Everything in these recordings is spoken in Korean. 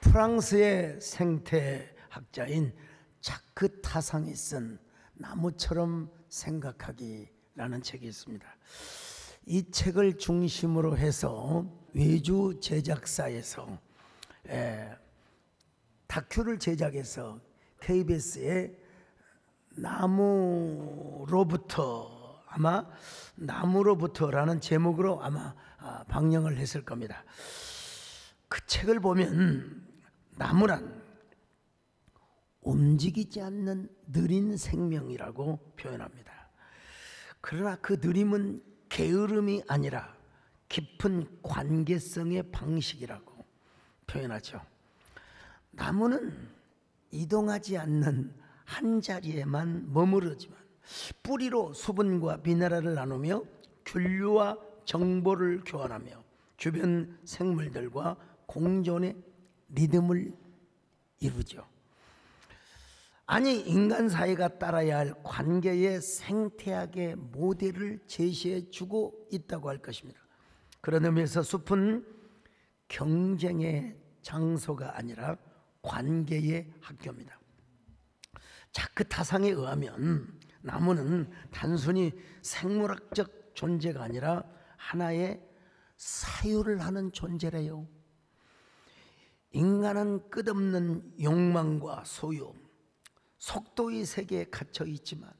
프랑스의 생태학자인 자크 타상이 쓴 나무처럼 생각하기라는 책이 있습니다. 이 책을 중심으로 해서 외주 제작사에서 다큐를 제작해서 KBS에 나무로부터라는 제목으로 아마 방영을 했을 겁니다. 그 책을 보면 나무란 움직이지 않는 느린 생명이라고 표현합니다. 그러나 그 느림은 게으름이 아니라 깊은 관계성의 방식이라고 표현하죠. 나무는 이동하지 않는 한 자리에만 머무르지만 뿌리로 수분과 미네랄을 나누며 균류와 정보를 교환하며 주변 생물들과 공존의 리듬을 이루죠. 아니, 인간 사회가 따라야 할 관계의 생태학의 모델을 제시해 주고 있다고 할 것입니다. 그런 의미에서 숲은 경쟁의 장소가 아니라 관계의 학교입니다. 자크 타상에 의하면 나무는 단순히 생물학적 존재가 아니라 하나의 사유를 하는 존재래요. 인간은 끝없는 욕망과 소유, 속도의 세계에 갇혀 있지만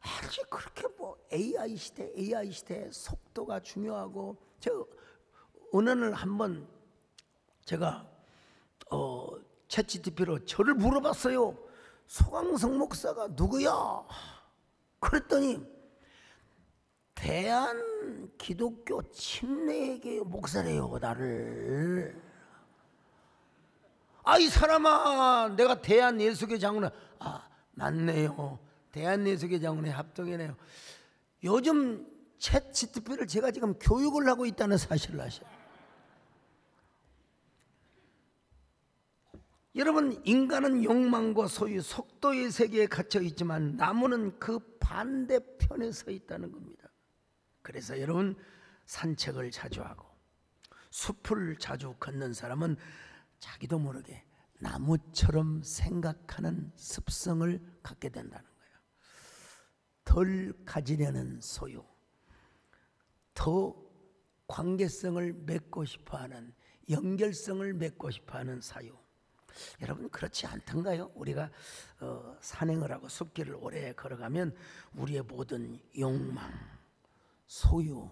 아직 그렇게 AI 시대에 속도가 중요하고, 저 어느 날 한번 제가 챗GPT로 저를 물어봤어요. 소강성 목사가 누구야? 그랬더니 대한 기독교 침례교 목사래요, 나를. 이 사람아, 내가 대한 예수교 장로네. 맞네요. 대한 예수교 장로네 합동이네요. 요즘 챗GPT를 제가 지금 교육을 하고 있다는 사실을 아셔요. 여러분, 인간은 욕망과 소유, 속도의 세계에 갇혀 있지만 나무는 그 반대편에 서 있다는 겁니다. 그래서 여러분, 산책을 자주 하고 숲을 자주 걷는 사람은 자기도 모르게 나무처럼 생각하는 습성을 갖게 된다는 거예요. 덜 가지려는 소유, 더 관계성을 맺고 싶어하는, 연결성을 맺고 싶어하는 사유. 여러분, 그렇지 않던가요? 우리가 산행을 하고 숲길을 오래 걸어가면 우리의 모든 욕망, 소유,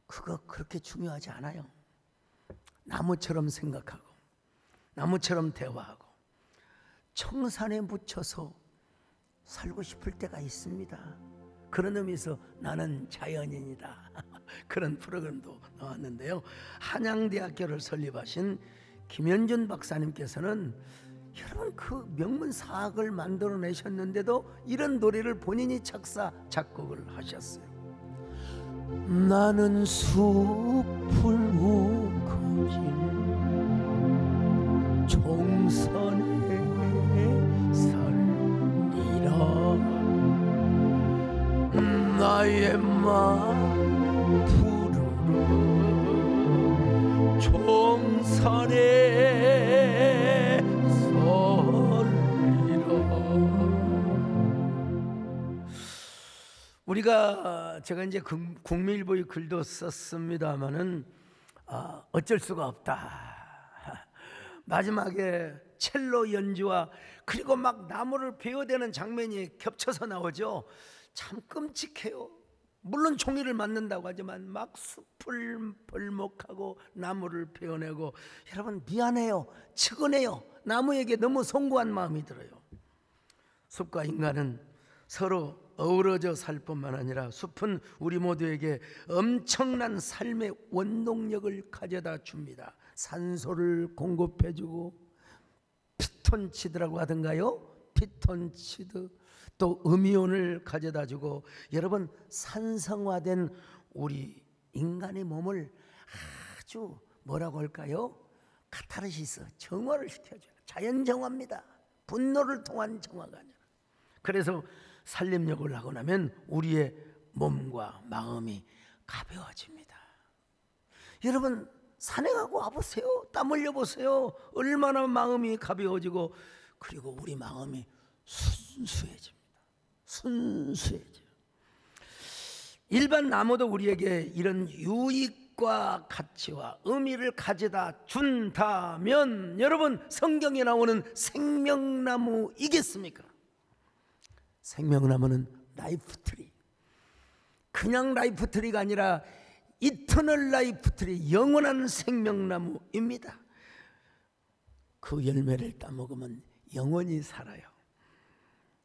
그거 그렇게 중요하지 않아요. 나무처럼 생각하고 나무처럼 대화하고 청산에 묻혀서 살고 싶을 때가 있습니다. 그런 의미에서 나는 자연인이다 그런 프로그램도 나왔는데요. 한양대학교를 설립하신 김현준 박사님께서는 여러분, 그 명문사학을 만들어내셨는데도 이런 노래를 본인이 작사 작곡을 하셨어요. 나는 숲을 우거진 총선에 살리라. 나의 마음 부르러 총선에 설리라. 우리가, 제가 이제 국민일보의 글도 썼습니다마는 어쩔 수가 없다. 마지막에 첼로 연주와 그리고 막 나무를 베어대는 장면이 겹쳐서 나오죠. 참 끔찍해요. 물론 종이를 맞는다고 하지만 막 숲을 벌목하고 나무를 베어내고, 여러분, 미안해요, 측은해요. 나무에게 너무 송구한 마음이 들어요. 숲과 인간은 서로 어우러져 살 뿐만 아니라 숲은 우리 모두에게 엄청난 삶의 원동력을 가져다 줍니다. 산소를 공급해주고, 피톤치드라고 하던가요? 피톤치드, 또 음이온을 가져다주고, 여러분, 산성화된 우리 인간의 몸을 아주 뭐라고 할까요? 카타르시스, 정화를 시켜줘요. 자연정화입니다. 분노를 통한 정화가 아니라. 그래서 살림욕을 하고 나면 우리의 몸과 마음이 가벼워집니다. 여러분, 산행하고 와보세요. 땀 흘려보세요. 얼마나 마음이 가벼워지고, 그리고 우리 마음이 순수해집니다. 순수해져요. 일반 나무도 우리에게 이런 유익과 가치와 의미를 가져다 준다면 여러분, 성경에 나오는 생명나무이겠습니까? 생명나무는 라이프트리, 그냥 라이프트리가 아니라 이터널 라이프트리, 영원한 생명나무입니다. 그 열매를 따먹으면 영원히 살아요.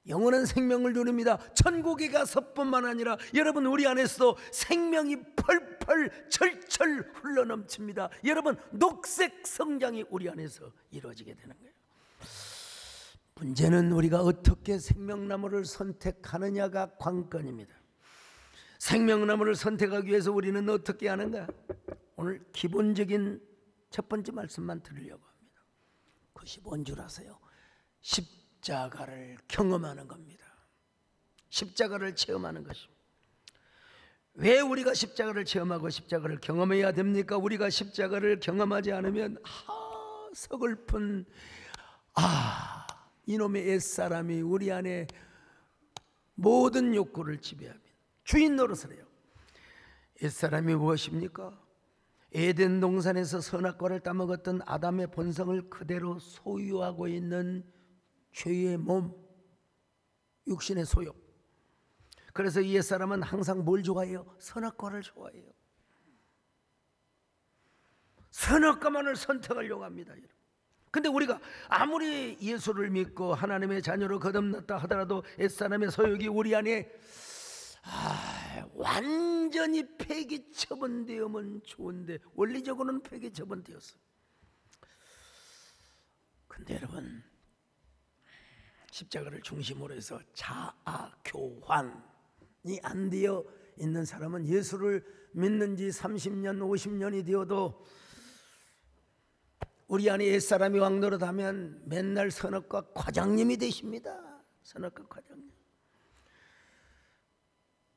영원한 생명을 누립니다. 천국에 가서뿐만 아니라 여러분, 우리 안에서도 생명이 펄펄 철철 흘러넘칩니다. 여러분, 녹색 성장이 우리 안에서 이루어지게 되는 거예요. 문제는 우리가 어떻게 생명나무를 선택하느냐가 관건입니다. 생명나무를 선택하기 위해서 우리는 어떻게 하는가? 오늘 기본적인 첫 번째 말씀만 드리려고 합니다. 그것이 뭔 줄 아세요? 십자가를 경험하는 겁니다. 십자가를 체험하는 것입니다. 왜 우리가 십자가를 체험하고 십자가를 경험해야 됩니까? 우리가 십자가를 경험하지 않으면 서글픈 이놈의 옛사람이 우리 안에 모든 욕구를 지배합니다. 주인 노릇을 해요. 옛사람이 무엇입니까? 에덴 동산에서 선악과를 따먹었던 아담의 본성을 그대로 소유하고 있는 죄의 몸, 육신의 소욕. 그래서 이 옛사람은 항상 뭘 좋아해요? 선악과를 좋아해요. 선악과만을 선택하려고 합니다. 근데 우리가 아무리 예수를 믿고 하나님의 자녀로 거듭났다 하더라도 옛사람의 소욕이 우리 안에 완전히 폐기 처분되면 좋은데 원리적으로는 폐기 처분되었어요. 근데 여러분, 십자가를 중심으로 해서 자아 교환이 안 되어 있는 사람은 예수를 믿는 지 30년 50년이 되어도 우리 안에 옛사람이 왕노릇하면 맨날 선악과 과장님이 되십니다. 선악과 과장님.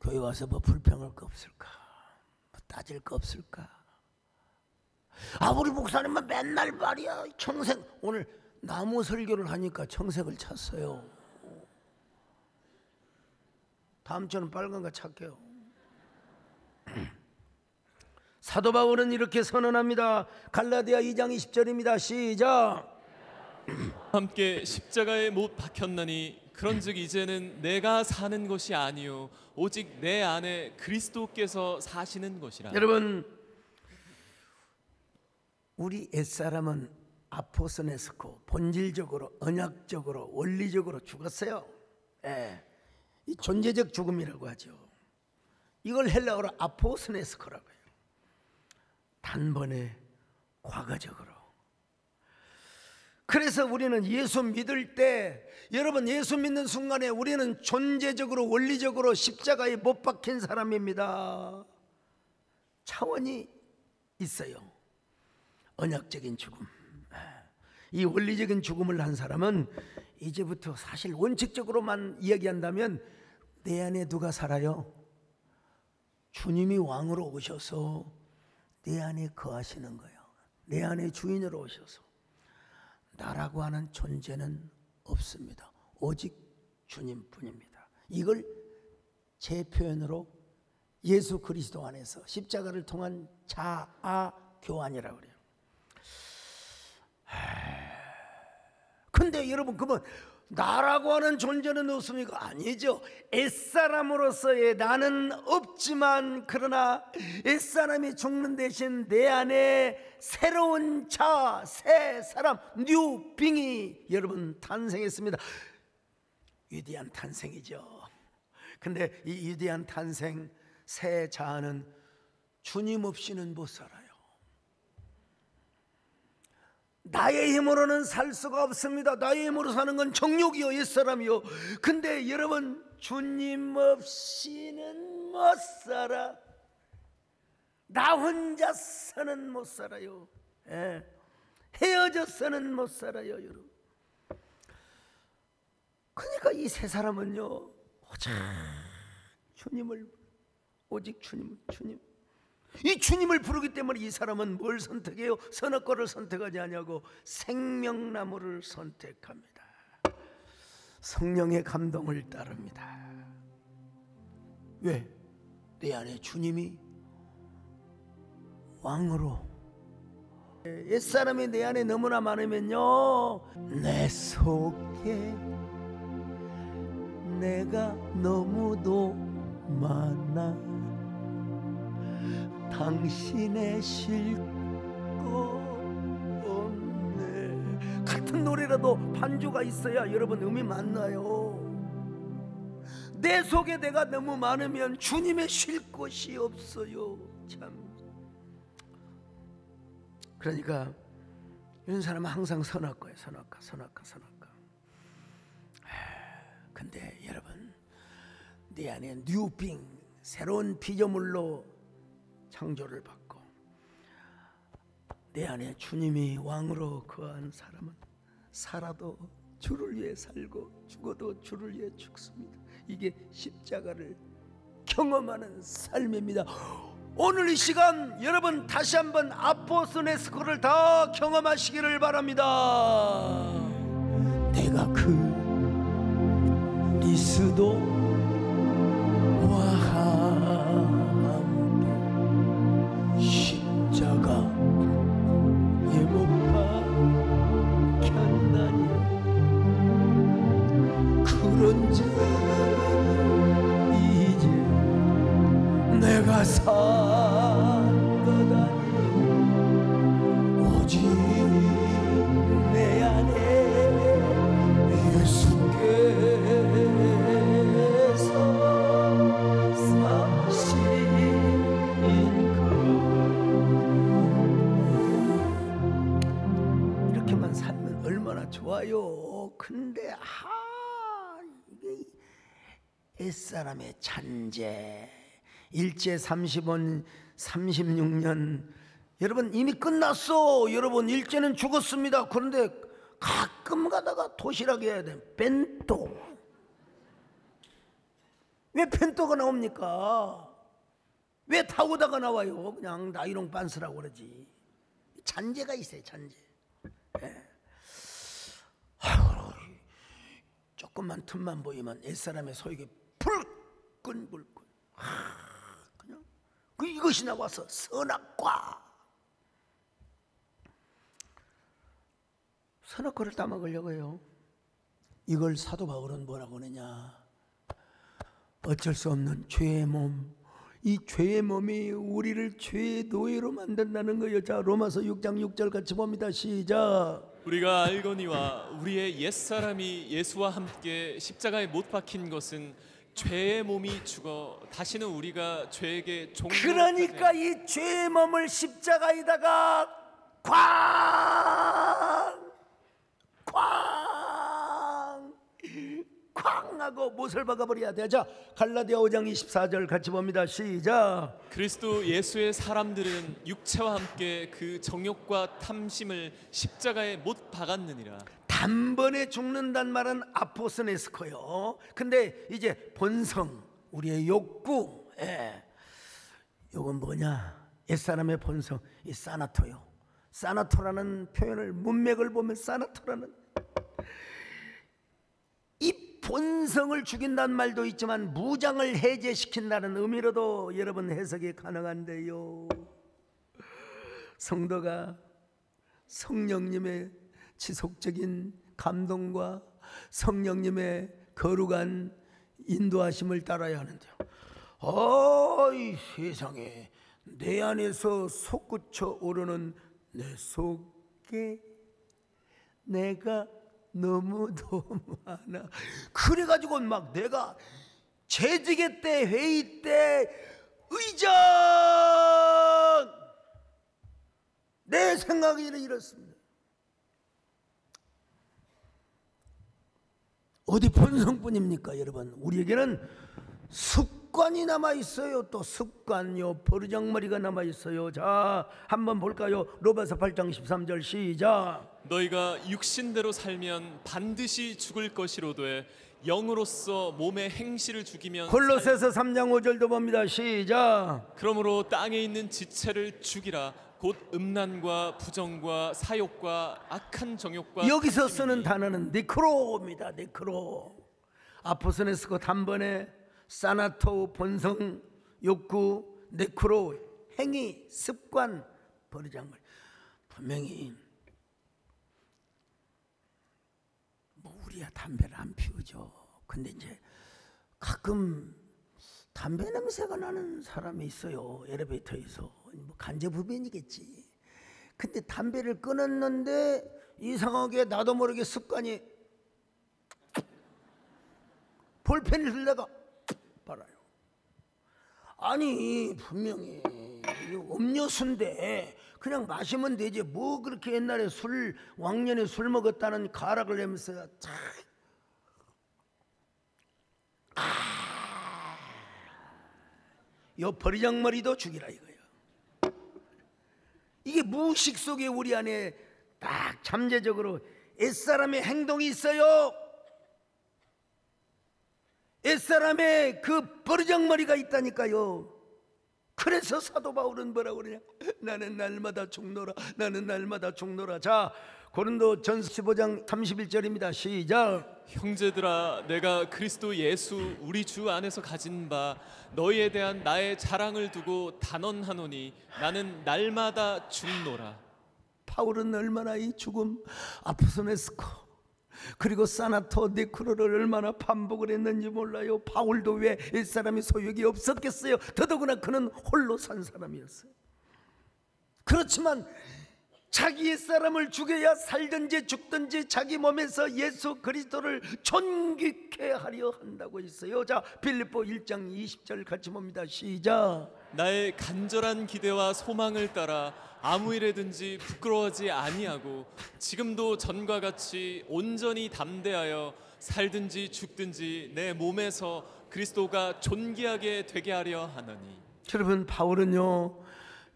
교회 와서 뭐 불평할 거 없을까? 뭐 따질 거 없을까? 우리 목사님은 맨날 말이야 청색. 오늘 나무 설교를 하니까 청색을 찼어요. 다음 주는 빨간 거 찾게요. 사도 바울은 이렇게 선언합니다. 갈라디아 2장 20절입니다. 시작. 함께 십자가에 못 박혔나니 그런즉 이제는 내가 사는 것이 아니요 오직 내 안에 그리스도께서 사시는 것이라. 여러분, 우리 옛사람은 아포스네스코, 본질적으로 언약적으로 원리적으로 죽었어요. 이 존재적 죽음이라고 하죠. 이걸 헬라어로 아포스네스코라고 해요. 단번에 과거적으로. 그래서 우리는 예수 믿을 때, 여러분, 예수 믿는 순간에 우리는 존재적으로 원리적으로 십자가에 못 박힌 사람입니다. 차원이 있어요. 언약적인 죽음. 이 원리적인 죽음을 한 사람은 이제부터 사실 원칙적으로만 이야기한다면 내 안에 누가 살아요? 주님이 왕으로 오셔서 내 안에 거하시는 거예요. 내 안에 주인으로 오셔서. 나라고 하는 존재는 없습니다. 오직 주님뿐입니다. 이걸 제 표현으로 예수 그리스도 안에서 십자가를 통한 자아 교환이라고 그래요. 근데 여러분, 그러면 나라고 하는 존재는 없습니까? 아니죠. 옛사람으로서의 나는 없지만, 그러나 옛사람이 죽는 대신 내 안에 새로운 자, 새 사람, 뉴 빙이 여러분 탄생했습니다. 위대한 탄생이죠. 근데 이 위대한 탄생, 새 자아는 주님 없이는 못 살아요. 나의 힘으로는 살 수가 없습니다. 나의 힘으로 사는 건 정욕이요, 옛사람이요. 근데 여러분, 주님 없이는 못 살아. 나 혼자서는 못 살아요. 헤어져서는 못 살아요, 여러분. 그러니까 이 세 사람은요, 오직 주님을, 오직 주님. 이 주님을 부르기 때문에 이 사람은 뭘 선택해요? 선악과를 선택하지 않냐고 생명나무를 선택합니다. 성령의 감동을 따릅니다. 왜? 내 안에 주님이 왕으로. 옛사람이 내 안에 너무나 많으면요, 내 속에 내가 너무도 많아 당신의 쉴 거 없네. 같은 노래라도 반주가 있어야 여러분 음이 맞나요? 내 속에 내가 너무 많으면 주님의 쉴 곳이 없어요. 참. 그러니까 이런 사람은 항상 선악과예요. 선악과. 근데 여러분, 내 안에 뉴빙, 새로운 피조물로 창조를 받고 내 안에 주님이 왕으로 거한 사람은 살아도 주를 위해 살고 죽어도 주를 위해 죽습니다. 이게 십자가를 경험하는 삶입니다. 오늘 이 시간 여러분 다시 한번 아포스네스코를 다 경험하시기를 바랍니다. 내가 그리스도와 함께 십자가에 못 박혔나니 그런즉 이제 내가 산 것 아니요 오직 내 안에 예수께서 사신 것. 이렇게만 살면 얼마나 좋아요. 근데 이게 옛사람의 잔재, 일제 35년 36년 여러분 이미 끝났어. 여러분 일제는 죽었습니다. 그런데 가끔 가다가 도시락 해야 돼. 벤또. 왜 벤또가 나옵니까? 왜 타고다가 나와요? 그냥 나이롱 빤스라고 그러지. 잔재가 있어요. 잔재. 예. 아이고, 조금만 틈만 보이면 옛사람의 소에게 불끈 그냥 이것이 나와서 선악과. 선악과를 따먹으려고 해요. 이걸 사도 바울은 뭐라고 하느냐, 어쩔 수 없는 죄의 몸, 이 죄의 몸이 우리를 죄의 노예로 만든다는 거예요. 자, 로마서 6장 6절 같이 봅니다. 시작. 우리가 알거니와 우리의 옛사람이 예수와 함께 십자가에 못 박힌 것은 죄의 몸이 죽어 다시는 우리가 죄에게 종노릇하지. 그러니까 이 죄의 몸을 십자가에다가 쾅 하고 못을 박아버려야 돼. 자, 갈라디아 5장 24절 같이 봅니다. 시작. 그리스도 예수의 사람들은 육체와 함께 그 정욕과 탐심을 십자가에 못 박았느니라. 단번에 죽는단 말은 아포스네스코요. 근데 이제 본성, 우리의 욕구, 요건 뭐냐, 옛사람의 본성, 이 사나토요. 사나토라는 표현을, 문맥을 보면 사나토라는 이 본성을 죽인다는 말도 있지만 무장을 해제시킨다는 의미로도 여러분 해석이 가능한데요. 성도가 성령님의 지속적인 감동과 성령님의 거룩한 인도하심을 따라야 하는데요. 이 세상에 내 안에서 솟구쳐 오르는 내 속에 내가 너무도 많아. 그래가지고 막 내가 재직회 때, 회의 때, 의장, 내 생각이 이렇습니다. 어디 본성뿐입니까 여러분? 우리에게는 습관이 남아있어요. 또 습관요, 버르장머리가 남아있어요. 자, 한번 볼까요? 로마서 8장 13절 시작. 너희가 육신대로 살면 반드시 죽을 것이로되 영으로서 몸의 행실을 죽이면 골로새서 3장 5절도 봅니다. 시작. 그러므로 땅에 있는 지체를 죽이라. 곧 음란과 부정과 사욕과 악한 정욕과 여기서 탐심이니. 쓰는 단어는 네크로입니다. 네크로. 아포스네스고 단번에 사나토 본성 욕구 네크로 행위 습관 버리장머리. 분명히 뭐 우리야 담배를 안 피우죠. 근데 이제 가끔 담배 냄새가 나는 사람이 있어요. 엘리베이터에서. 뭐 간접흡연이겠지. 근데 담배를 끊었는데 이상하게 나도 모르게 습관이 볼펜을 들다가 빨아요. 아니 분명히 음료수인데 그냥 마시면 되지. 뭐 그렇게 옛날에 왕년에 술 먹었다는 가락을 내면서 요 버리장머리도 죽이라 이거예요. 이게 무의식 속에 우리 안에 딱 잠재적으로 옛사람의 행동이 있어요. 옛사람의 그 버리장머리가 있다니까요. 그래서 사도 바울은 뭐라고 그러냐? 나는 날마다 죽노라. 나는 날마다 죽노라. 자, 고린도전서 15장 31절입니다. 시작. 형제들아, 내가 그리스도 예수 우리 주 안에서 가진 바 너희에 대한 나의 자랑을 두고 단언하노니 나는 날마다 죽노라. 바울은 얼마나 이 죽음 아포스네스코 그리고 사나토 네크로를 얼마나 반복을 했는지 몰라요. 바울도 왜 옛사람이 소욕이 없었겠어요. 더더구나 그는 홀로 산 사람이었어요. 그렇지만 자기 옛사람을 죽여야 살든지 죽든지 자기 몸에서 예수 그리스도를 존귀케 하려 한다고 했어요. 자, 빌립보 1장 20절 같이 봅니다. 시작. 나의 간절한 기대와 소망을 따라 아무 일에든지 부끄러워하지 아니하고 지금도 전과 같이 온전히 담대하여 살든지 죽든지 내 몸에서 그리스도가 존귀하게 되게 하려 하나니. 여러분, 바울은요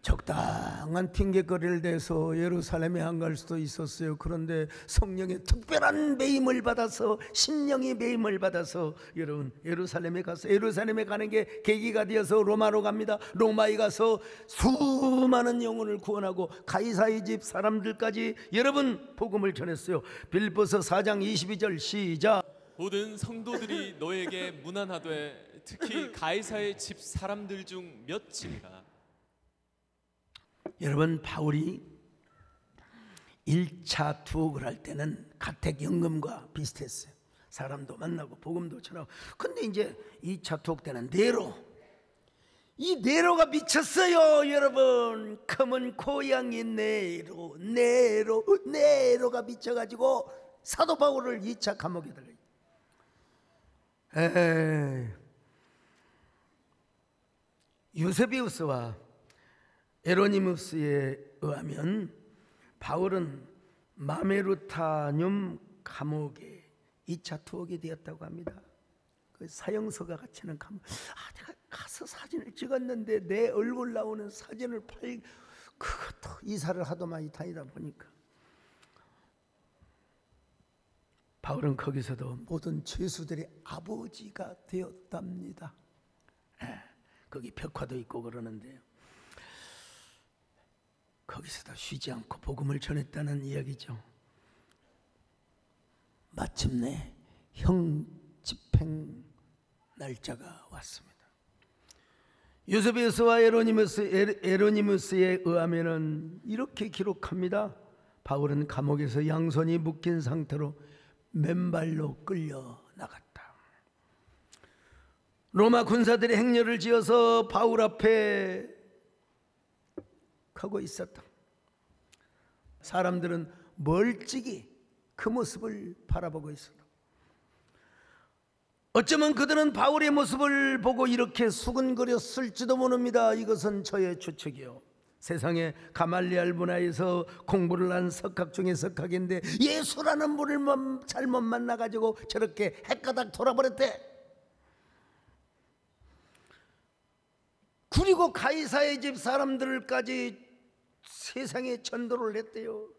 적당한 핑계거리를 대서 예루살렘에 안 갈 수도 있었어요. 그런데 성령의 특별한 매임을 받아서 심령이 매임을 받아서 여러분 예루살렘에 가는 게 계기가 되어서 로마로 갑니다. 로마에 가서 수많은 영혼을 구원하고 가이사의 집 사람들까지 여러분 복음을 전했어요. 빌립보서 4장 22절 시작. 모든 성도들이 너에게 문안하되 특히 가이사의 집 사람들 중 몇이니라. 여러분, 바울이 1차 투옥을 할 때는 가택연금과 비슷했어요. 사람도 만나고 복음도 전하고. 근데 이제 2차 투옥 때는 이 네로가 미쳤어요. 여러분, 검은 고양이 네로가 미쳐가지고 사도 바울을 2차 감옥에 들어요. 유세비우스와 에로니무스에 의하면 바울은 마메루타늄 감옥에 2차 투옥이 되었다고 합니다. 그 사형서가 갇히는 감옥. 내가 가서 사진을 찍었는데 내 얼굴 나오는 사진을 그것도 이사를 하도 많이 다니다 보니까 바울은 거기서도 모든 죄수들의 아버지가 되었답니다. 거기 벽화도 있고 그러는데요. 거기서도 쉬지 않고 복음을 전했다는 이야기죠. 마침내 형 집행 날짜가 왔습니다. 유세비우스와 에로니무스에 의하면은 이렇게 기록합니다. 바울은 감옥에서 양손이 묶인 상태로 맨발로 끌려 나갔다. 로마 군사들이 행렬을 지어서 바울 앞에 하고 있었다. 사람들은 멀찍이 그 모습을 바라보고 있었다. 어쩌면 그들은 바울의 모습을 보고 이렇게 수근거렸을지도 모릅니다. 이것은 저의 추측이요. 세상에 가말리알 문화에서 공부를 한 석학 중에 석학인데 예수라는 분을 잘못 만나가지고 저렇게 헷가닥 돌아버렸대. 그리고 가이사의 집 사람들까지 세상에 전도를 했대요.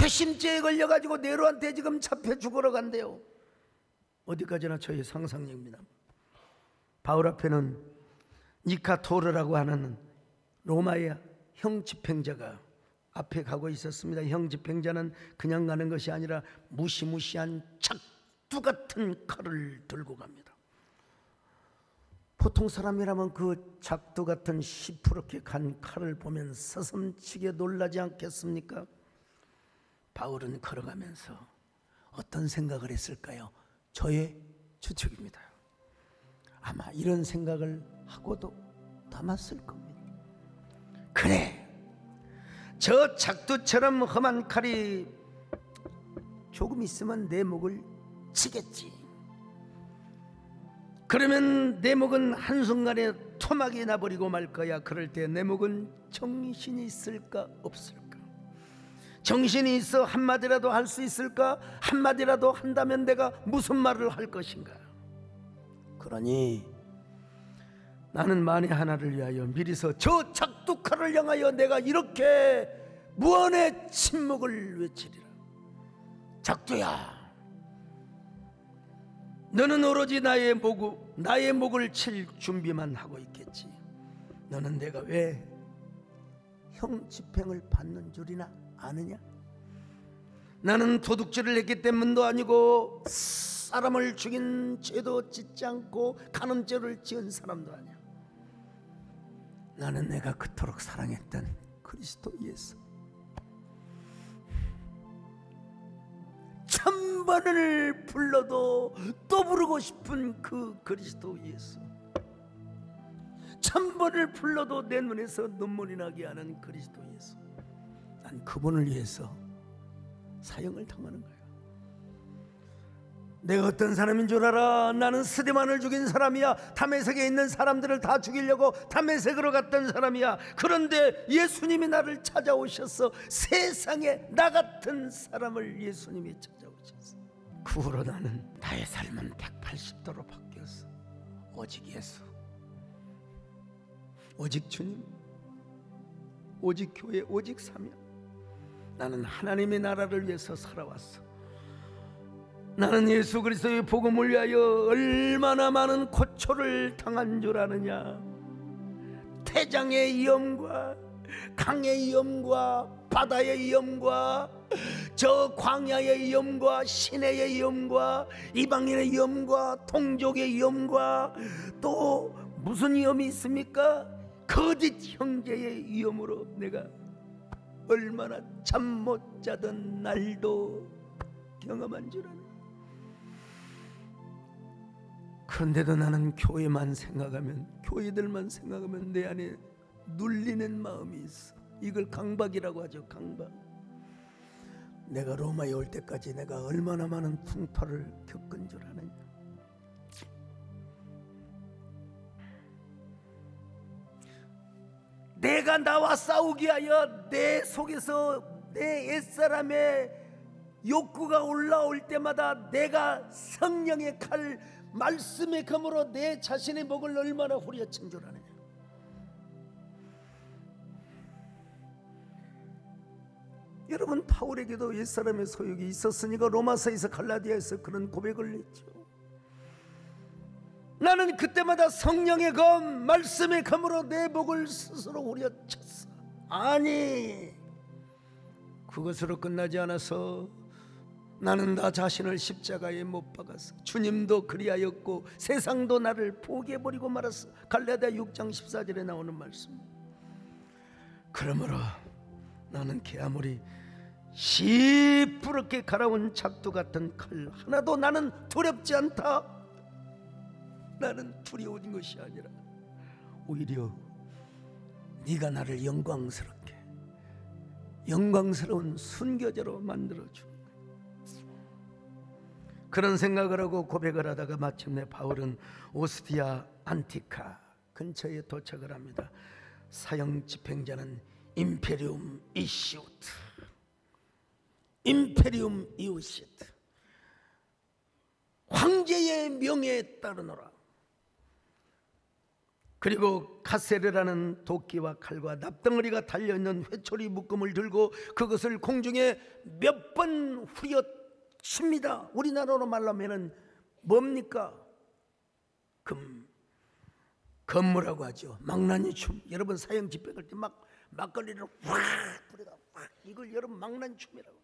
회심죄에 걸려가지고 네로한테 지금 잡혀 죽으러 간대요. 어디까지나 저의 상상력입니다. 바울 앞에는 니카토르라고 하는 로마의 형 집행자가 앞에 가고 있었습니다. 형 집행자는 그냥 가는 것이 아니라 무시무시한 작두 같은 칼을 들고 갑니다. 보통 사람이라면 그 작두 같은 시퍼렇게 간 칼을 보면 서슴치게 놀라지 않겠습니까? 바울은 걸어가면서 어떤 생각을 했을까요? 저의 추측입니다. 아마 이런 생각을 하고도 남았을 겁니다. 그래, 저 작두처럼 험한 칼이 조금 있으면 내 목을 치겠지. 그러면 내 목은 한순간에 토막이 나버리고 말 거야. 그럴 때 내 목은 정신이 있을까 없을까? 정신이 있어 한마디라도 할 수 있을까? 한마디라도 한다면 내가 무슨 말을 할 것인가? 그러니 나는 만에 하나를 위하여 미리서 저 작두칼을 향하여 내가 이렇게 무언의 침묵을 외치리라. 작두야, 너는 오로지 나의 목을 칠 준비만 하고 있겠지. 너는 내가 왜 형 집행을 받는 줄이나 아느냐? 나는 도둑질을 했기 때문도 아니고 사람을 죽인 죄도 짓지 않고 간음죄를 지은 사람도 아니야. 나는 내가 그토록 사랑했던 그리스도 예수, 1000번을 불러도 또 부르고 싶은 그 그리스도 예수, 1000번을 불러도 내 눈에서 눈물이 나게 하는 그리스도 예수, 난 그분을 위해서 사형을 당하는 거야. 내가 어떤 사람인 줄 알아? 나는 스데반을 죽인 사람이야. 다메섹에 있는 사람들을 다 죽이려고 다메섹으로 갔던 사람이야. 그런데 예수님이 나를 찾아오셔서 세상에 나 같은 사람을 예수님이 찾아오셨어. 그 후로 나는 나의 삶은 180도로 바뀌었어. 오직 예수, 오직 주님, 오직 교회, 오직 사명. 나는 하나님의 나라를 위해서 살아왔어. 나는 예수 그리스도의 복음을 위하여 얼마나 많은 고초를 당한 줄 아느냐. 태장의 위험과 강의 위험과 바다의 위험과 저 광야의 위험과 시내의 위험과 이방인의 위험과 동족의 위험과 또 무슨 위험이 있습니까? 거짓 형제의 위험으로 내가 얼마나 잠 못 자던 날도 경험한 줄 아느냐. 그런데도 나는 교회만 생각하면, 교회들만 생각하면 내 안에 눌리는 마음이 있어. 이걸 강박이라고 하죠. 강박. 내가 로마에 올 때까지 내가 얼마나 많은 풍파를 겪은 줄 아느냐. 내가 나와 싸우기 하여 내 속에서 내 옛사람의 욕구가 올라올 때마다 내가 성령의 칼, 말씀의 검으로 내 자신의 목을 얼마나 후려친 줄 아느냐. 여러분, 바울에게도 옛사람의 소욕이 있었으니까 로마서에서 갈라디아에서 그런 고백을 했죠. 나는 그때마다 성령의 검, 말씀의 검으로 내 목을 스스로 후려쳤어. 아니, 그것으로 끝나지 않아서 나는 나 자신을 십자가에 못 박았어. 주님도 그리하였고 세상도 나를 포기해버리고 말았어. 갈라디아 6장 14절에 나오는 말씀. 그러므로 나는 아무리 시퍼렇게 갈아온 작두 같은 칼 하나도 나는 두렵지 않다. 나는 두려운 것이 아니라 오히려 네가 나를 영광스러운 순교자로 만들어줘. 그런 생각을 하고 고백을 하다가 마침내 바울은 오스티아 안티카 근처에 도착을 합니다. 사형 집행자는 임페리움 이우시트, 황제의 명예에 따르노라. 그리고 카세르라는 도끼와 칼과 납덩어리가 달려있는 회초리 묶음을 들고 그것을 공중에 몇 번 후려칩니다. 우리나라로 말하면 뭡니까? 건무라고 하죠. 망나니 춤. 여러분 사형 집행할 때 막걸리를 확 뿌리다 확, 이걸 여러분 망나니 춤이라고.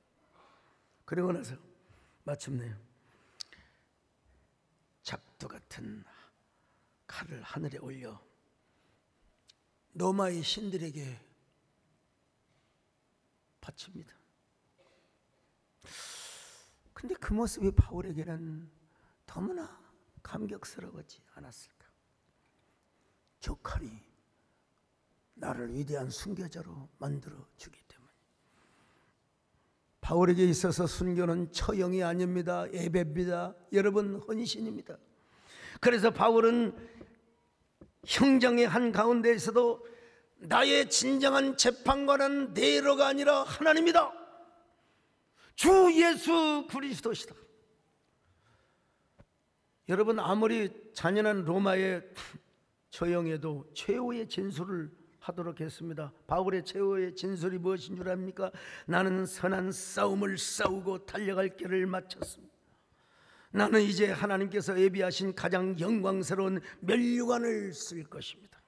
그러고 나서 마침내 작두 같은 칼을 하늘에 올려 로마의 신들에게 바칩니다. 근데 그 모습이 바울에게는 너무나 감격스러웠지 않았을까? 저 칼이 나를 위대한 순교자로 만들어 주기 때문에. 바울에게 있어서 순교는 처형이 아닙니다. 예배입니다. 여러분, 헌신입니다. 그래서 바울은 형장의 한 가운데에서도 나의 진정한 재판관은 네로가 아니라 하나님이다. 주 예수 그리스도시다. 여러분, 아무리 잔인한 로마의 처형에도 최후의 진술을 하도록 했습니다. 바울의 최후의 진술이 무엇인 줄 압니까? 나는 선한 싸움을 싸우고 달려갈 길을 마쳤습니다. 나는 이제 하나님께서 예비하신 가장 영광스러운 면류관을 쓸 것입니다.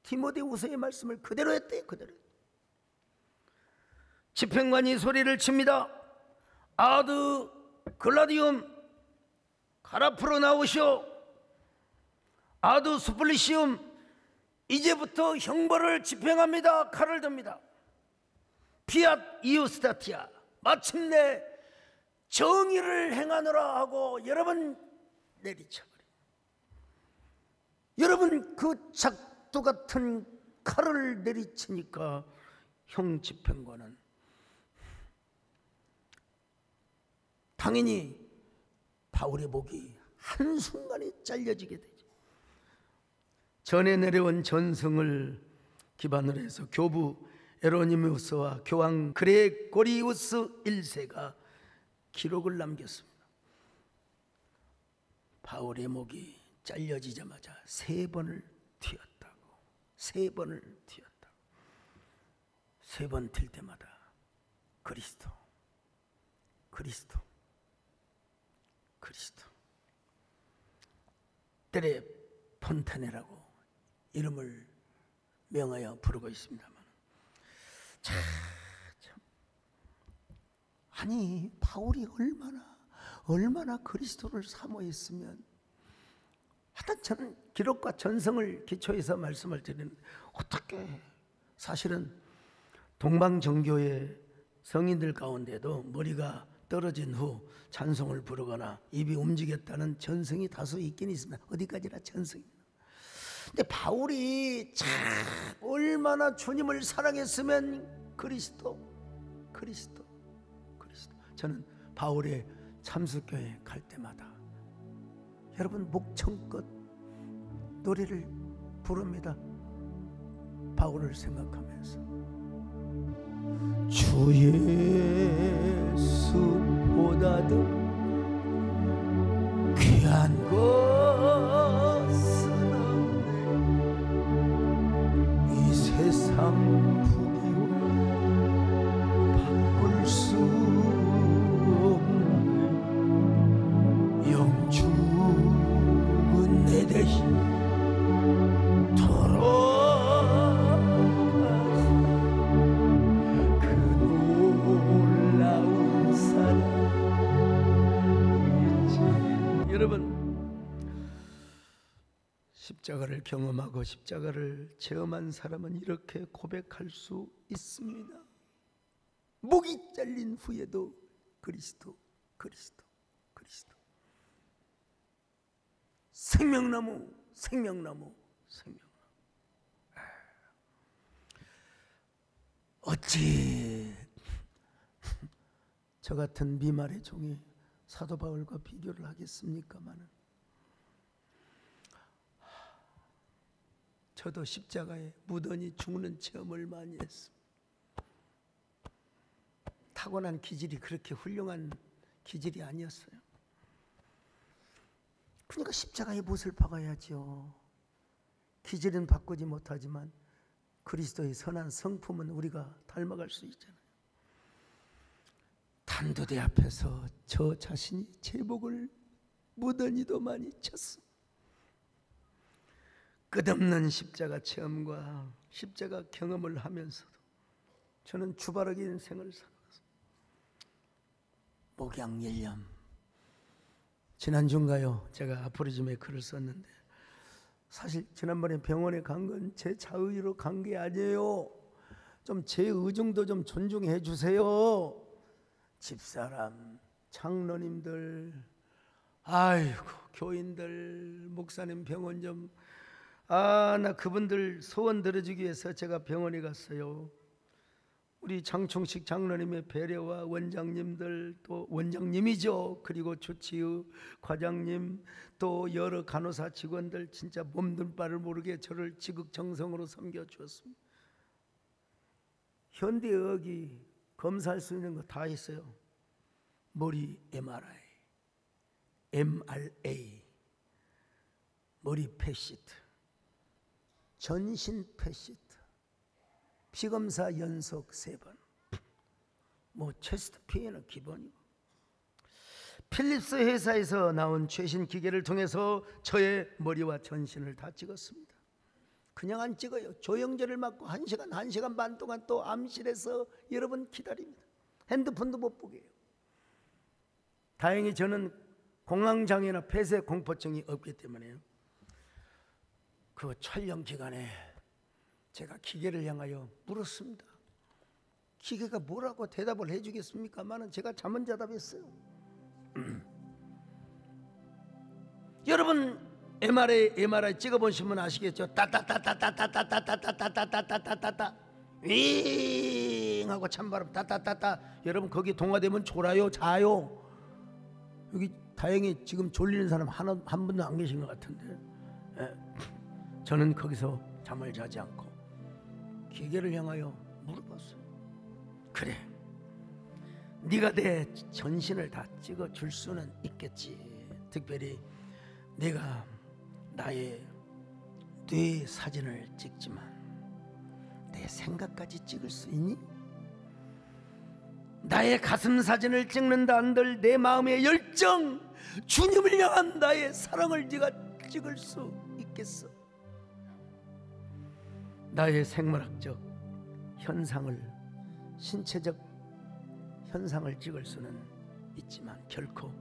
디모데후서의 말씀을 그대로 했대요. 그대로. 집행관이 소리를 칩니다. 아드 글라디움 가라프로 나오시오. 아드 수플리시움 이제부터 형벌을 집행합니다. 칼을 듭니다. 피앗 이우스타티아 마침내 정의를 행하노라 하고 여러분 내리쳐버려. 여러분 그 작두 같은 칼을 내리치니까 형 집행관은 당연히 바울의 목이 한순간에 잘려지게 되죠. 전에 내려온 전승을 기반으로 해서 교부 에로니무스와 교황 그레고리우스 1세가 기록을 남겼습니다. 바울의 목이 잘려지자마자 3번을 튀었다고. 3번을 튀었다고. 3번 튈 때마다 그리스도, 그리스도, 그리스도. 때레 폰타네라고 이름을 명하여 부르고 있습니다만, 참 아니 바울이 얼마나 그리스도를 사모했으면. 하여튼 저는 기록과 전성을 기초해서 말씀을 드리는데, 어떻게 사실은 동방정교의 성인들 가운데도 머리가 떨어진 후 찬송을 부르거나 입이 움직였다는 전승이 다수 있긴 있습니다. 어디까지나 전승입니다. 근데 바울이 참 얼마나 주님을 사랑했으면 그리스도, 그리스도, 그리스도. 저는 바울의 참수교회 갈 때마다 여러분 목청껏 노래를 부릅니다. 바울을 생각하면서 주 예수보다도 귀한 것은 없네. 이 세상 부귀와 바꿀 수 없네. 영주는 내 대신 십자가를 경험하고 십자가를 체험한 사람은 이렇게 고백할 수 있습니다. 목이 잘린 후에도 그리스도, 그리스도, 그리스도. 생명나무, 생명나무, 생명나무. 어찌 저 같은 미말의 종이 사도 바울과 비교를 하겠습니까마는, 저도 십자가에 묻어니 죽는 체험을 많이 했습니다. 타고난 기질이 그렇게 훌륭한 기질이 아니었어요. 그러니까 십자가에 못을 박아야죠. 기질은 바꾸지 못하지만 그리스도의 선한 성품은 우리가 닮아갈 수 있잖아요. 단도대 앞에서 저 자신이 제복을 무던히도 많이 쳤어. 끝없는 십자가 체험과 십자가 경험을 하면서도 저는 주바르기 인생을 살아갔어요. 목양일념. 지난주인가요? 제가 아포리즘에 글을 썼는데, 사실 지난번에 병원에 간 건 제 자의로 간 게 아니에요. 좀 제 의중도 좀 존중해 주세요. 집사람, 장로님들, 아이고 교인들, 목사님 병원 좀, 나 그분들 소원 들어주기 위해서 제가 병원에 갔어요. 우리 장총식 장로님의 배려와 원장님들, 또 원장님이죠. 그리고 주치의 과장님, 또 여러 간호사 직원들 진짜 몸둘 바를 모르게 저를 지극정성으로 섬겨주었습니다. 현대의학이 검사할 수 있는 거 다 했어요. 머리 MRI, MRA, 머리 펫시트, 전신 펫시트, 피검사 연속 3번, 뭐 체스트 피해는 기본이고, 필립스 회사에서 나온 최신 기계를 통해서 저의 머리와 전신을 다 찍었습니다. 그냥 안 찍어요. 조영제를 맞고 1시간, 1시간 반 동안 또 암실에서 여러분 기다립니다. 핸드폰도 못 보게 해요. 다행히 저는 공황장애나 폐쇄 공포증이 없기 때문에 그 촬영 기간에 제가 기계를 향하여 물었습니다. 기계가 뭐라고 대답을 해주겠습니까마는 제가 자문자답했어요. 여러분 MRI 찍어보신 분 아시겠죠? 따따따따따따따따따따따따따따따 윙 하고 찬바람 따따따따. 여러분 거기 동화되면 졸아요, 자요? 여기 다행히 지금 졸리는 사람 한 분도 안 계신 것 같은데, 저는 거기서 잠을 자지 않고 기계를 향하여 물어봤어요. 그래, 네가 내 전신을 다 찍어줄 수는 있겠지. 특별히 네가 나의 뇌 사진을 찍지만 내 생각까지 찍을 수 있니? 나의 가슴 사진을 찍는다 한들 내 마음의 열정, 주님을 향한 나의 사랑을 네가 찍을 수 있겠어? 나의 생물학적 현상을, 신체적 현상을 찍을 수는 있지만 결코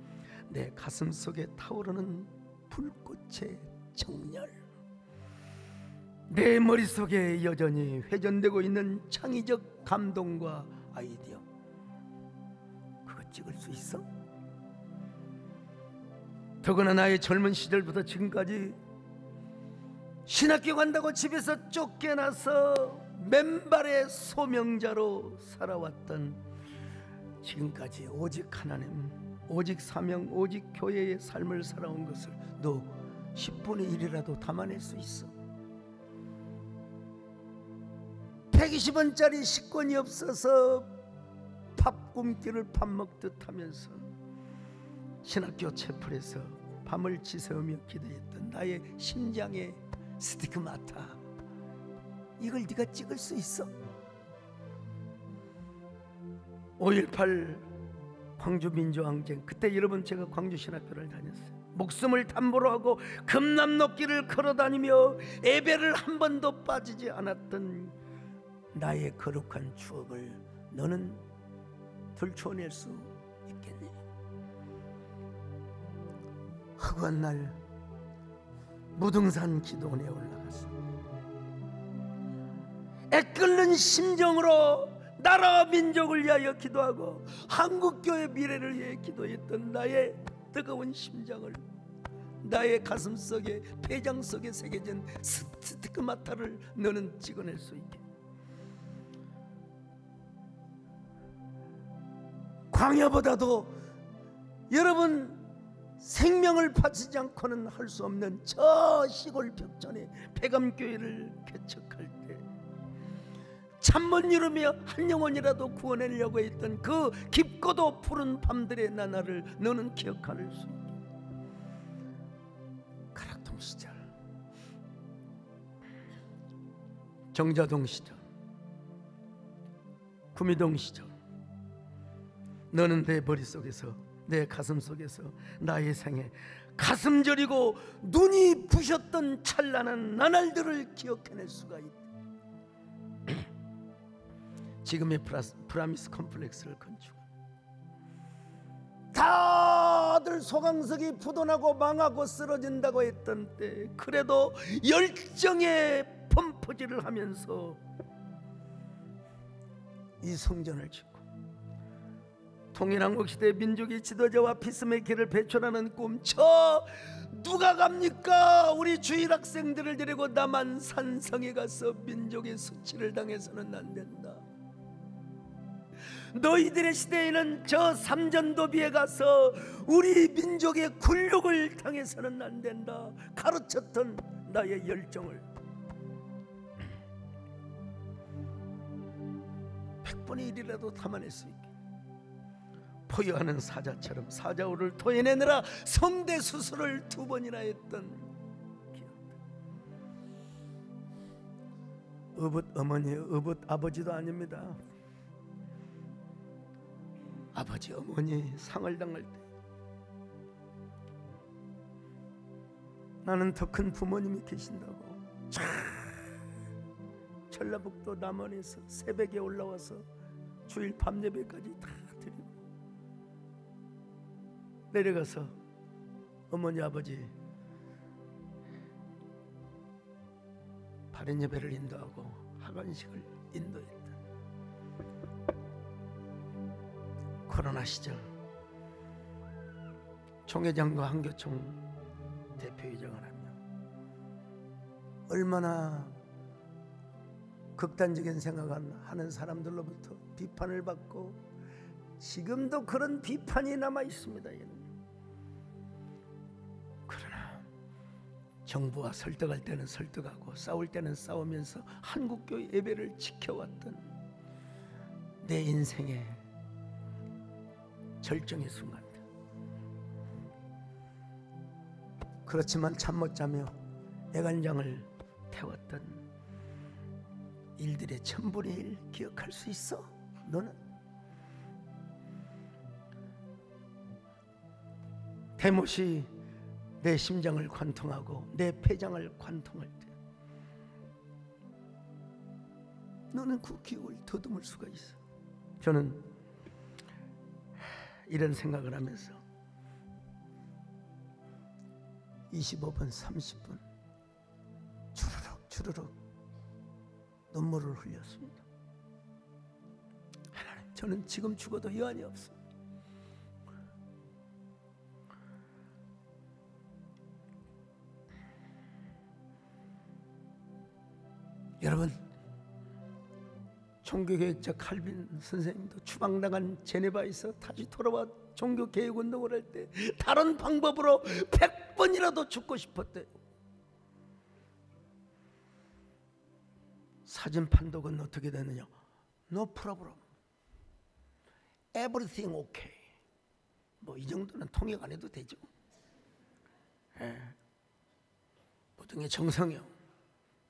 내 가슴 속에 타오르는 불꽃의 정열, 내 머릿속에 여전히 회전되고 있는 창의적 감동과 아이디어, 그거 찍을 수 있어? 더구나 나의 젊은 시절부터 지금까지 신학교 간다고 집에서 쫓겨나서 맨발의 소명자로 살아왔던, 지금까지 오직 하나님, 오직 사명, 오직 교회의 삶을 살아온 것을 너 10분의 1이라도 담아낼 수 있어? 120원짜리 식권이 없어서 밥 굶기를 밥 먹듯 하면서 신학교 채플에서 밤을 지새우며 기도했던 나의 심장의 스티그마타, 이걸 네가 찍을 수 있어? 5.18 광주 민주항쟁, 그때 여러분 제가 광주 신학교를 다녔어요. 목숨을 담보로 하고 금남로길을 걸어다니며 예배를 한 번도 빠지지 않았던 나의 거룩한 추억을 너는 들춰낼 수 있겠니? 허구한 날 무등산 기도원에 올라가서 애끓는 심정으로 나라와 민족을 위하여 기도하고 한국교회 미래를 위해 기도했던 나의 뜨거운 심장을, 나의 가슴 속에, 폐장 속에 새겨진 스티그마타를 너는 찍어낼 수 있게. 광야보다도 여러분 생명을 바치지 않고는 할 수 없는 저 시골 벽전에 폐감교회를 개척할 때 잠못 이루며 한 영혼이라도 구원하려고 했던 그 깊고도 푸른 밤들의 나날을 너는 기억할 수 있게. 가락동 시절, 정자동 시절, 구미동 시절, 너는 내 머릿속에서, 내 가슴 속에서 나의 생에 가슴 저리고 눈이 부셨던 찬란한 나날들을 기억해낼 수가 있다. 지금의 프라미스 컴플렉스를 건축, 다들 소강석이 부도나고 망하고 쓰러진다고 했던 때, 그래도 열정의 펌프질을 하면서 이 성전을 짓고 통일한국 시대 민족의 지도자와 피스메이커를 배출하는 꿈, 저 누가 갑니까? 우리 주일 학생들을 데리고 남한 산성에 가서 민족의 수치를 당해서는 안 된다. 너희들의 시대에는 저 삼전도비에 가서 우리 민족의 굴욕을 당해서는 안 된다. 가르쳤던 나의 열정을 100분의 1이라도 담아낼 수 있게, 포효하는 사자처럼 사자우를 토해내느라 성대 수술을 2번이나 했던 기억들. 어붓 어머니, 어붓 아버지도 아닙니다. 아버지 어머니 상을 당할 때 나는 더 큰 부모님이 계신다고 전라북도 남원에서 새벽에 올라와서 주일 밤 예배까지 다 드리고 내려가서 어머니 아버지 바른 예배를 인도하고 하관식을 인도했다. 코로나 시절 총회장과 한교총 대표회장을 하며 얼마나 극단적인 생각을 하는 사람들로부터 비판을 받고, 지금도 그런 비판이 남아 있습니다. 그러나 정부와 설득할 때는 설득하고 싸울 때는 싸우면서 한국교회 예배를 지켜왔던 내 인생의 절정의 순간들. 그렇지만 잠 못 자며 애간장을 태웠던 일들의 1000분의 1 기억할 수 있어? 너는? 대못이 내 심장을 관통하고 내 폐장을 관통할 때 너는 그 기억을 더듬을 수가 있어. 저는 이런 생각을 하면서 25분, 30분 주르륵 눈물을 흘렸습니다. 하나님, 저는 지금 죽어도 여한이 없습니다. 여러분, 종교개혁자 칼빈 선생님도 추방당한 제네바에서 다시 돌아와 종교개혁운동을 할 때 다른 방법으로 100번이라도 죽고 싶었대요. 사진 판독은 어떻게 되느냐? No problem, everything okay. 뭐 이 정도는 통역 안 해도 되죠. 모든게 정성형,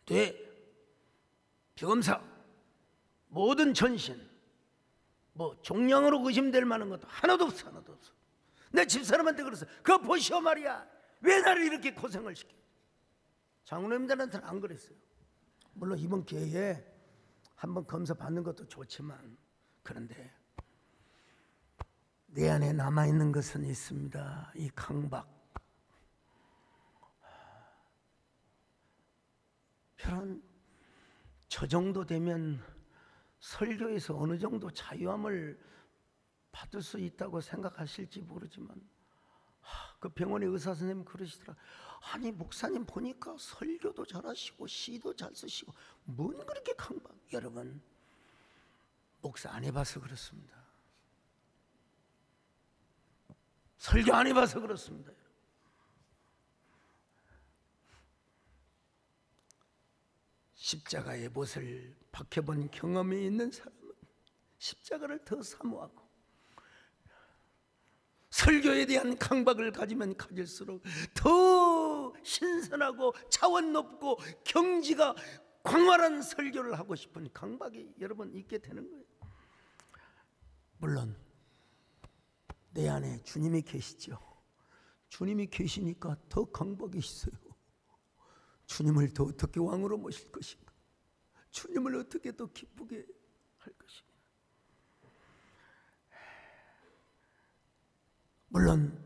뇌, 비검사, 모든 전신, 뭐 종양으로 의심될 만한 것도 하나도 없어, 하나도 없어. 내 집사람한테 그랬어. 그거 보시오 말이야. 왜 나를 이렇게 고생을 시켜? 장로님들한테는 안 그랬어요. 물론 이번 기회에 한번 검사 받는 것도 좋지만, 그런데 내 안에 남아있는 것은 있습니다. 이 강박. 여러분, 저 정도 되면 설교에서 어느 정도 자유함을 받을 수 있다고 생각하실지 모르지만, 그 병원의 의사 선생님 그러시더라. 아니 목사님 보니까 설교도 잘하시고 시도 잘 쓰시고 뭔 그렇게 강박. 여러분, 목사 안 해봐서 그렇습니다. 설교 안 해봐서 그렇습니다. 십자가의 못을 박혀본 경험이 있는 사람은 십자가를 더 사모하고, 설교에 대한 강박을 가지면 가질수록 더 신선하고 차원 높고 경지가 광활한 설교를 하고 싶은 강박이 여러분 있게 되는 거예요. 물론 내 안에 주님이 계시죠. 주님이 계시니까 더 강박이 있어요. 주님을 더 어떻게 왕으로 모실 것인가? 주님을 어떻게 더 기쁘게 할 것인가? 물론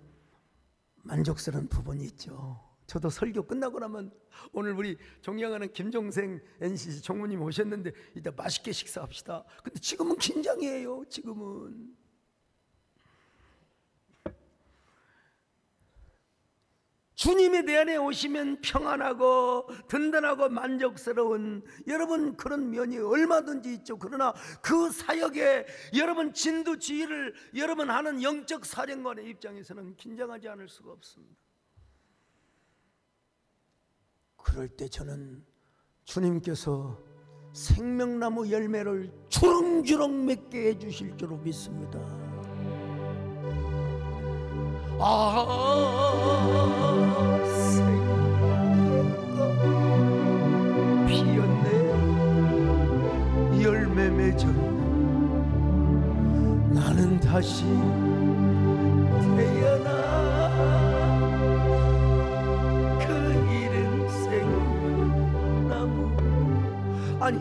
만족스러운 부분이 있죠. 저도 설교 끝나고 나면 오늘 우리 존경하는 김종생 NCC 총무님 오셨는데 이따 맛있게 식사합시다. 근데 지금은 긴장이에요. 지금은 주님이 내 안에 오시면 평안하고 든든하고 만족스러운 여러분 그런 면이 얼마든지 있죠. 그러나 그 사역에 여러분 진두지휘를 여러분 하는 영적 사령관의 입장에서는 긴장하지 않을 수가 없습니다. 그럴 때 저는 주님께서 생명나무 열매를 주렁주렁 맺게 해주실 줄로 믿습니다. 생명나무가 피었네. 열매 맺었네. 나는 다시 태어나. 아니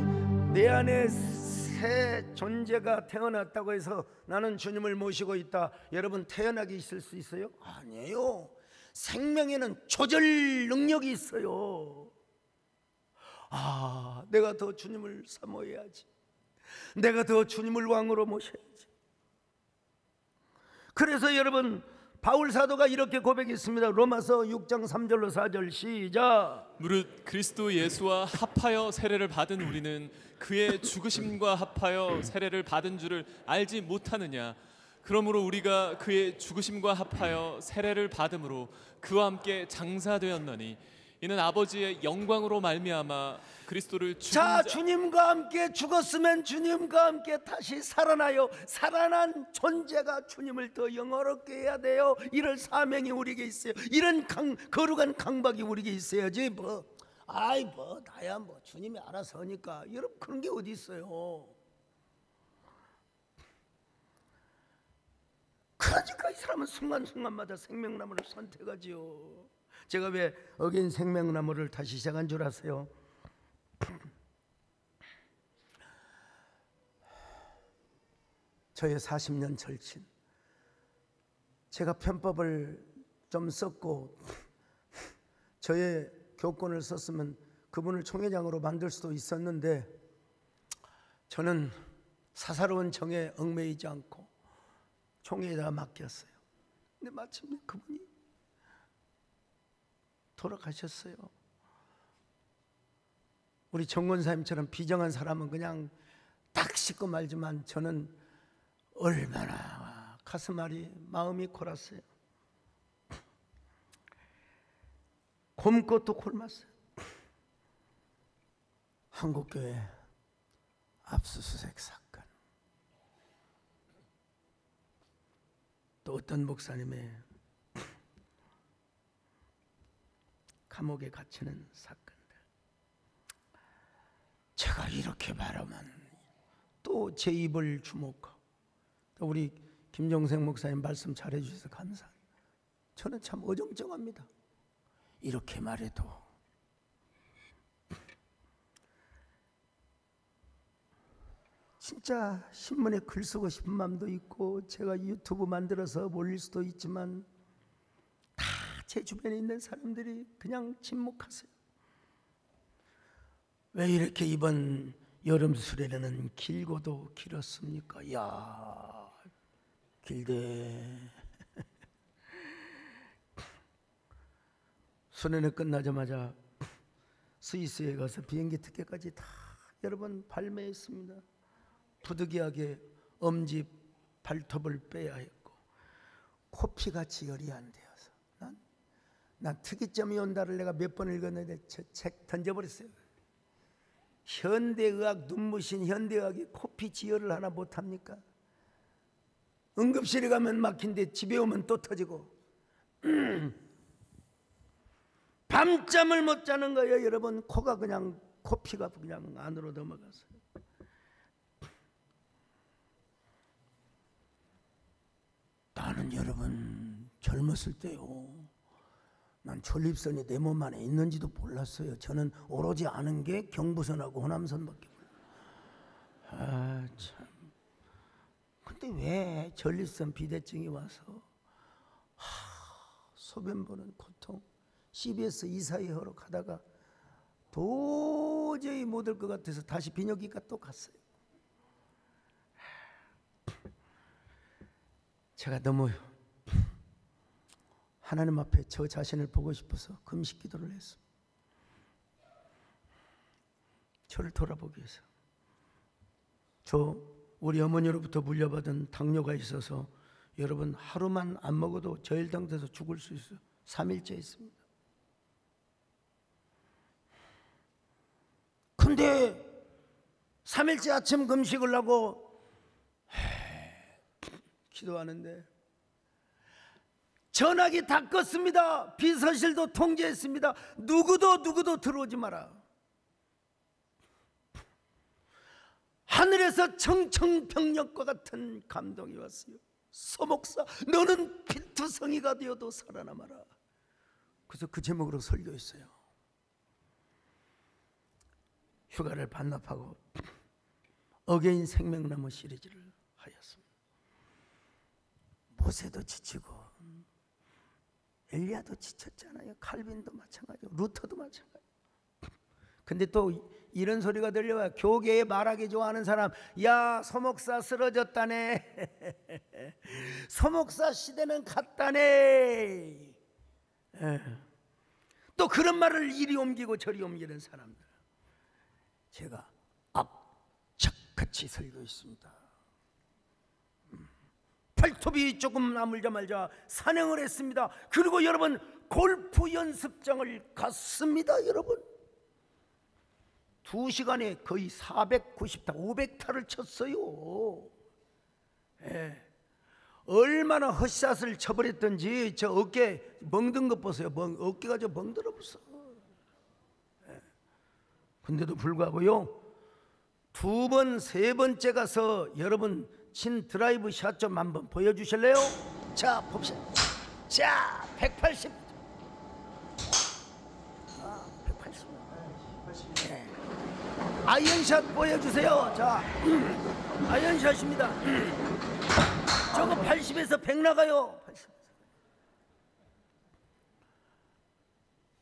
내 안에 새 존재가 태어났다고 해서 나는 주님을 모시고 있다. 여러분 태어나게 있을 수 있어요? 아니에요. 생명에는 조절 능력이 있어요. 내가 더 주님을 사모해야지. 내가 더 주님을 왕으로 모셔야지. 그래서 여러분 바울 사도가 이렇게 고백했습니다. 로마서 6장 3절로 4절 시작. 무릇 그리스도 예수와 합하여 세례를 받은 우리는 그의 죽으심과 합하여 세례를 받은 줄을 알지 못하느냐. 그러므로 우리가 그의 죽으심과 합하여 세례를 받음으로 그와 함께 장사되었나니 이는 아버지의 영광으로 말미암아 그리스도를 죽은 자 주님과 함께 죽었으면 주님과 함께 다시 살아나요. 살아난 존재가 주님을 더 영화롭게 해야 돼요. 이런 사명이 우리에게 있어요. 이런 거룩한 강박이 우리에게 있어야지. 나야 주님이 알아서 하니까. 여러분 그런 게 어디 있어요. 그러니까 이 사람은 순간순간마다 생명나무를 선택하지요. 제가 왜 어게인 생명나무를 다시 시작한 줄 아세요? 저의 40년 절친, 제가 편법을 좀 썼고 저의 교권을 썼으면 그분을 총회장으로 만들 수도 있었는데 저는 사사로운 정에 얽매이지 않고 총회에다 맡겼어요. 근데 마침내 그분이 돌아가셨어요. 우리 정권사님처럼 비정한 사람은 그냥 딱 씻고 말지만 저는 얼마나 가슴앓이 마음이 골았어요. 곰것도 굶었어요. 한국교회 압수수색 사건, 또 어떤 목사님의 감옥에 갇히는 사건들. 제가 이렇게 말하면 또 제 입을 주목하고, 또 우리 김종생 목사님 말씀 잘해주셔서 감사해요. 저는 참 어정쩡합니다. 이렇게 말해도 진짜 신문에 글 쓰고 싶은 마음도 있고 제가 유튜브 만들어서 올릴 수도 있지만 다 제 주변에 있는 사람들이 그냥 침묵하세요. 왜 이렇게 이번 여름 수련회는 길고도 길었습니까? 이야, 길대. 수련회 끝나자마자 스위스에 가서 비행기 티켓까지 다 여러분 발매했습니다. 부득이하게 엄지 발톱을 빼야 했고 코피가 지혈이 안 되어서 난 특이점이 온다를 내가 몇 번 읽었는데 저 책 던져버렸어요. 현대의학, 눈부신 현대의학이 코피 지혈을 하나 못합니까? 응급실에 가면 막힌데 집에 오면 또 터지고 밤잠을 못 자는 거예요. 여러분 코가 그냥 코피가 그냥 안으로 넘어갔어요. 나는 여러분 젊었을 때요, 난 전립선이 내 몸 안에 있는지도 몰랐어요. 저는 오로지 아는 게 경부선하고 호남선밖에 몰라요. 아 참. 근데 왜 전립선 비대증이 와서 소변 보는 고통, CBS 이사회하러 가다가 도저히 못 올 것 같아서 다시 비뇨기과 또 갔어요. 제가 너무 하나님 앞에 저 자신을 보고 싶어서 금식 기도를 했습니다. 저를 돌아보기 위해서. 우리 어머니로부터 물려받은 당뇨가 있어서 여러분 하루만 안 먹어도 저혈당 돼서 죽을 수 있어요. 3일째 있습니다. 근데 3일째 아침 금식을 하고 기도하는데 전화기 다 껐습니다. 비서실도 통제했습니다. 누구도 들어오지 마라. 하늘에서 청청병력과 같은 감동이 왔어요. 소목사, 너는 피투성이가 되어도 살아남아라. 그래서 그 제목으로 설교했어요. 휴가를 반납하고 어게인 생명나무 시리즈를 하였습니다. 모세도 지치고 엘리야도 지쳤잖아요. 칼빈도 마찬가지고 루터도 마찬가지고. 근데 또 이런 소리가 들려와요. 교계에 말하기 좋아하는 사람, 야 소목사 쓰러졌다네. 소목사 시대는 갔다네. 또 그런 말을 이리 옮기고 저리 옮기는 사람들, 제가 악착같이 설교했습니다. 발톱이 조금 나물자마자 산행을 했습니다. 그리고 여러분 골프 연습장을 갔습니다. 여러분 2시간에 거의 490타 500타를 쳤어요. 예. 얼마나 헛샷을 쳐버렸던지 저 어깨 멍든 것 보세요. 어깨가 저 멍들어 벌써. 예. 근데도 불구하고요, 2번, 3번째 가서 여러분 친 드라이브 샷 좀 한번 보여주실래요? 자 봅시다. 자 180. 180. 네. 아이언샷 보여주세요. 자 아이언샷입니다. 저거 80에서 100 나가요. 80.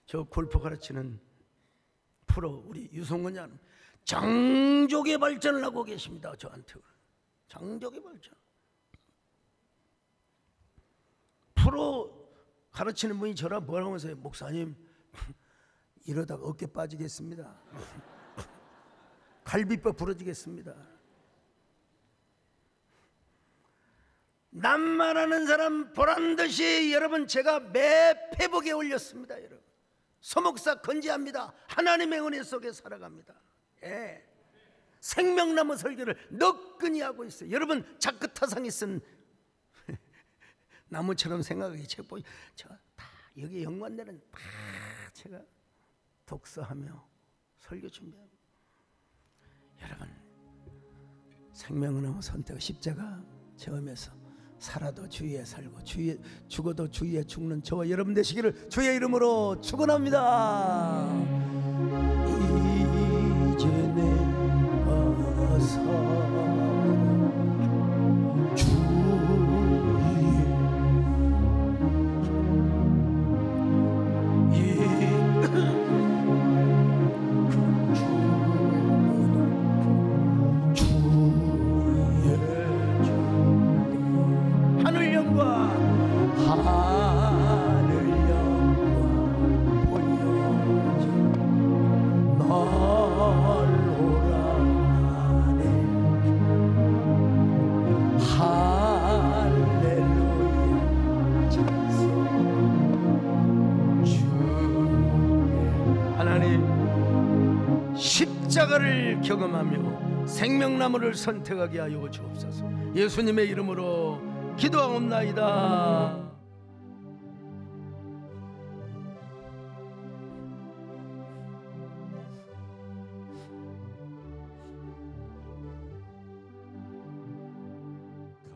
저 골프 가르치는 프로 우리 유성근 양 장족의 발전을 하고 계십니다. 저한테 장족의 발전. 프로 가르치는 분이 저라 뭐라고 하세요? 목사님 이러다가 어깨 빠지겠습니다. 갈비뼈 부러지겠습니다. 남말하는 사람 보란듯이 여러분 제가 매 페북에 올렸습니다. 여러분 소목사 건지합니다. 하나님의 은혜 속에 살아갑니다. 예. 생명나무 설교를 너끈히 하고 있어요. 여러분 자크타상이 쓴 나무처럼 생각하기 제보 다 여기 연관되는 다 제가 독서하며 설교 준비합니다. 여러분 생명나무 선택 십자가 체험해서 살아도 주위에 살고 죽어도 주위에 죽는 저와 여러분 되시기를 주의 이름으로 축원합니다. 이제 내가 살아 십자가를 경험하며 생명나무를 선택하게 하여 주옵소서. 예수님의 이름으로 기도하옵나이다.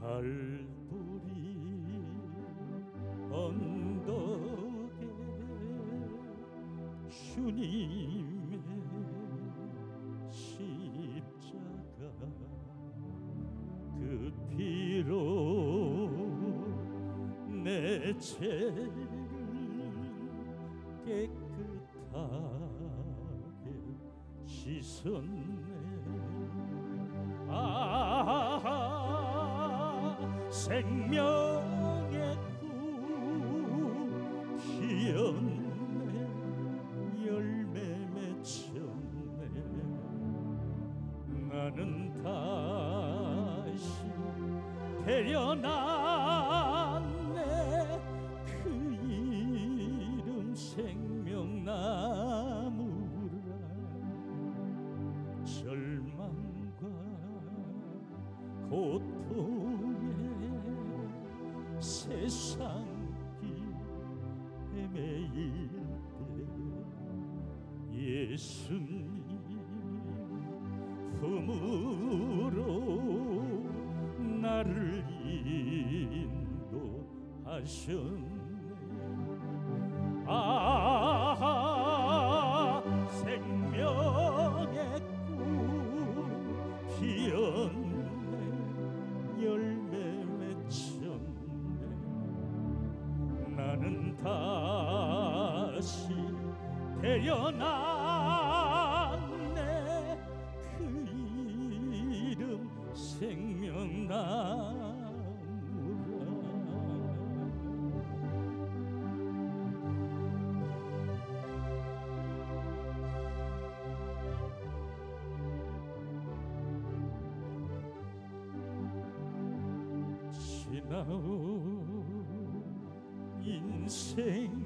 갈보리 언덕에 주님의 십자가 그 피로 내 죄를 깨끗하게 씻었네. 생명의 꽃 피었네. 열매 맺혔네. 나는 다시 태어났네. 그 이름 생명나무라. 절망과 고통에 세상이 헤매일 때 예수님 품으로 나를 인도하셨네. 생명의 꽃 피었네. 열매 맺혔네. 나는 다시 태어났네. 그 이름 생명나무라. 지나온 인생길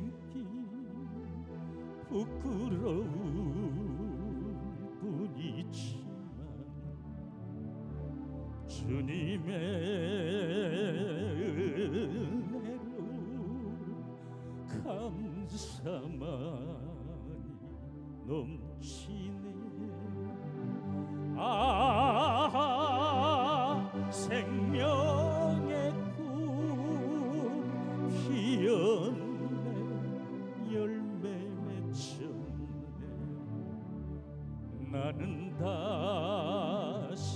부끄러운 뿐이지만 주님의 은혜로 감사만이 넘치네. 생명의 꽃 피었네. 열매 맺혔네. 나는 다시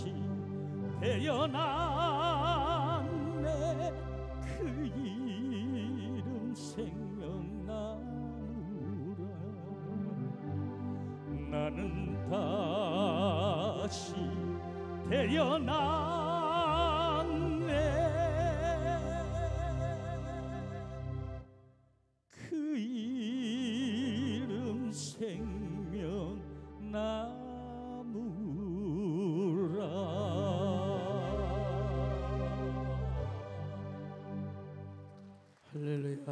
태어났네. 그 이름 생명나무라. 나는 다시 태어났네. 그 이름 생명나무라. 할렐루야.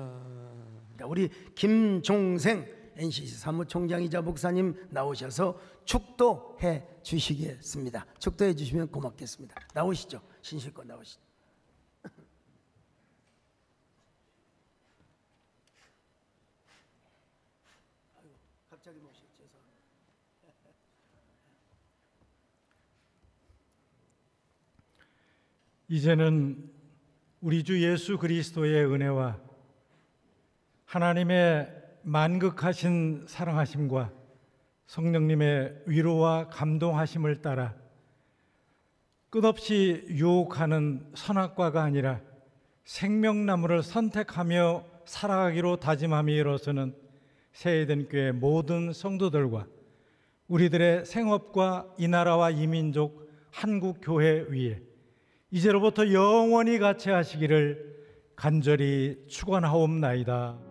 우리 김종생 NCC 사무총장이자 목사님 나오셔서 축도해 주시겠습니다. 축도해 주시면 고맙겠습니다. 나오시죠. 신실껏 나오시죠. 갑자기 모시죠. 이제는 우리 주 예수 그리스도의 은혜와 하나님의 만극하신 사랑하심과 성령님의 위로와 감동하심을 따라 끝없이 유혹하는 선악과가 아니라 생명나무를 선택하며 살아가기로 다짐함이 이뤄서는 새해든교회 모든 성도들과 우리들의 생업과 이 나라와 이 민족 한국교회 위에 이제로부터 영원히 같이 하시기를 간절히 축원하옵나이다.